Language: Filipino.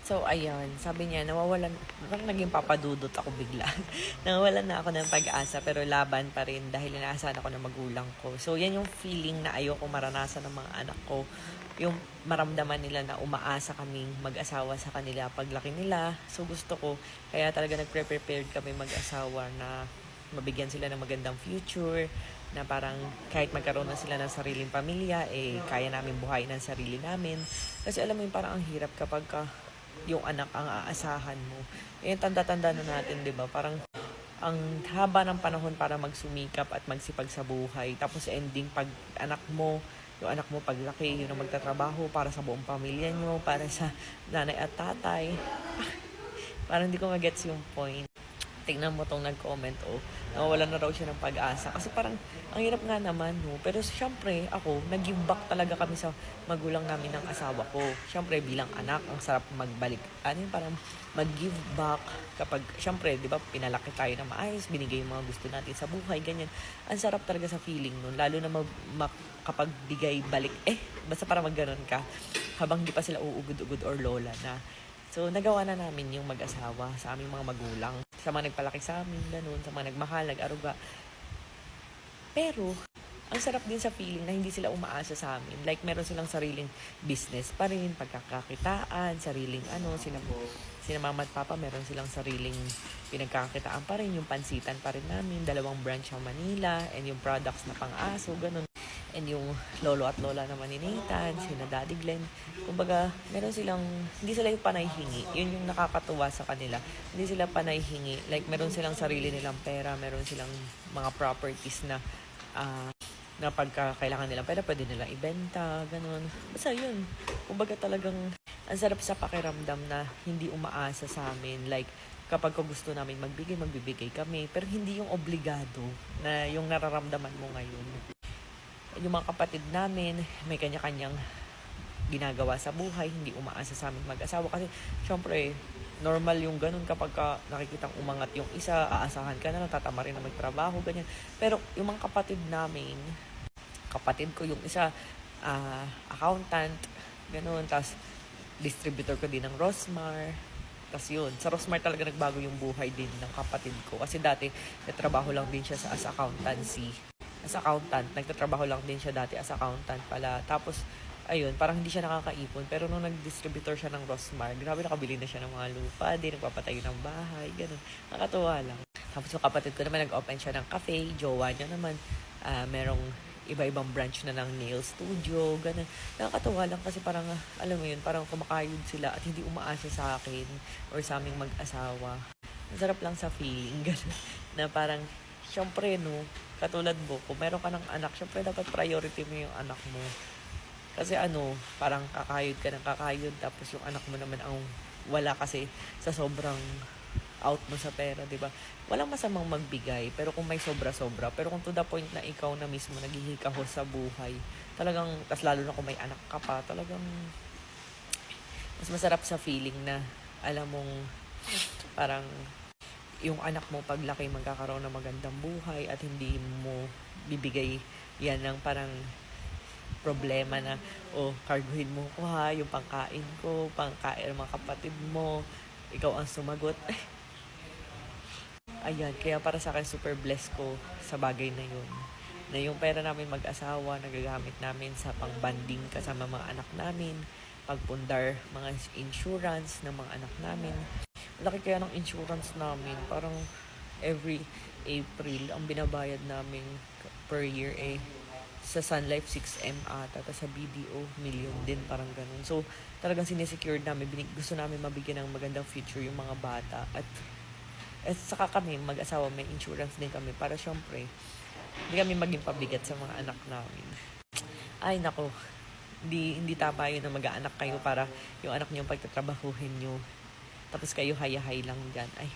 So, ayun, sabi niya, nawawalan, parang naging papadudot ako bigla. Nawawalan na ako ng pag-asa, pero laban pa rin dahil inaasahan ako ng magulang ko. So, yan yung feeling na ayoko maranasan ng mga anak ko. Yung maramdaman nila na umaasa kaming mag-asawa sa kanila paglaki nila. So, gusto ko, kaya talaga nagpre-prepared kami mag-asawa na mabigyan sila ng magandang future, na parang kahit magkaroon na sila ng sariling pamilya, kaya namin buhayin ang sarili namin. Kasi alam mo yung parang ang hirap kapag yung anak ang aasahan mo. Tanda-tanda na natin, di ba? Parang ang haba ng panahon para magsumikap at magsipag sa buhay. Tapos ending pag yung anak mo paglaki, yun ang magtatrabaho para sa buong pamilya nyo, para sa nanay at tatay. Parang hindi ko magets yung point. Tingnan mo tong nag-comment, nawawalan na raw siya ng pag-asa. Kasi parang, ang hirap nga naman, no? Pero syempre, ako, nag-give back talaga kami sa magulang namin ng asawa ko. Syempre, bilang anak, ang sarap magbalik. Ano yung parang mag-give back kapag, syempre, di ba, pinalaki tayo na maayos, binigay yung mga gusto natin sa buhay, ganyan. Ang sarap talaga sa feeling nun, lalo na kapag bigay balik, basta para magganon ka, habang di pa sila uugod-ugod or lola na. So, nagawa na namin yung mag-asawa sa aming mga magulang. Sa mga nagpalaki sa amin, ganun, sa mga nagmahal, nag-aruga. Pero, ang sarap din sa feeling na hindi sila umaasa sa amin. Like, meron silang sariling business pa rin, pagkakakitaan, sariling sina mama at papa, meron silang sariling pinagkakakitaan pa rin, yung pansitan pa rin namin, 2 branch sa Manila, and yung products na pang-aso, ganun. And yung lolo at lola naman ni Nathan, sina Daddy Glenn. Kumbaga, hindi sila yung panay hingi. Yun yung nakakatuwa sa kanila. Hindi sila panay hingi. Like, meron silang sarili nilang pera, meron silang mga properties na pagka kailangan nilang pera, pwede nilang ibenta, ganun. Basta yun. Kumbaga talagang, ang sarap sa pakiramdam na hindi umaasa sa amin. Like, kapag gusto namin magbibigay kami. Pero hindi yung obligado na yung nararamdaman mo ngayon. Yung mga kapatid namin, may kanya-kanyang ginagawa sa buhay, hindi umaasa sa amin mag-asawa. Kasi, syempre, normal yung ganun kapag nakikitang umangat yung isa, aasahan ka na lang, tatama rin na magtrabaho, ganyan. Pero, yung mga kapatid namin, kapatid ko yung isa, accountant, ganun, tas distributor ko din ng Rosmar. Tas yun, sa Rosmar talaga nagbago yung buhay din ng kapatid ko. Kasi dati, natrabaho lang din siya as accountant. Nagtatrabaho lang din siya dati as accountant pala. Tapos, ayun, parang hindi siya nakakaipon. Pero nung nag-distributor siya ng Rosmar, grabe nakabili na siya ng mga lupa, nagpapatayo ng bahay, ganun. Nakatuwa lang. Tapos yung kapatid ko naman, nag-open siya ng cafe. Jowa niya naman, merong iba-ibang branch na ng nail studio, ganun. Nakakatuwa lang kasi parang, alam mo yun, parang kumakayod sila at hindi umaasa sa akin or sa aming mag-asawa. Ang sarap lang sa feeling, ganun. Na parang, syempre, no, katulad mo, kung meron ka ng anak, syempre dapat priority mo yung anak mo. Kasi parang kakayod ka ng kakayod, tapos yung anak mo naman ang wala kasi sa sobrang out mo sa pera, di ba? Walang masamang magbigay, pero kung may sobra-sobra, pero kung to the point na ikaw na mismo naghihikahos sa buhay, talagang, tas lalo na kung may anak ka pa, talagang mas masarap sa feeling na alam mong parang yung anak mo paglaki magkakaroon ng magandang buhay at hindi mo bibigay yan ng parang problema na karguhin mo ko ha, yung pangkain ko, pangkain ng mga kapatid mo, ikaw ang sumagot. Ayan, kaya para sa akin super blessed ko sa bagay na yun. Na yung pera namin mag-asawa, nagagamit namin sa pang-banding kasama mga anak namin, pagpundar mga insurance ng mga anak namin. Laki kaya ng insurance namin. Parang every April, ang binabayad namin per year sa Sun Life 6M ata, sa BDO, million din, parang ganun. So, talagang sinesecured namin, gusto namin mabigyan ng magandang future yung mga bata. At saka kami, mag-asawa, may insurance din kami para syempre, hindi kami maging pabigat sa mga anak namin. Ay, nako. Hindi tama yun na mag-aanak kayo para yung anak niyo pagtatrabahuhin niyo. Tapos kayo hayahay lang dyan. Ay,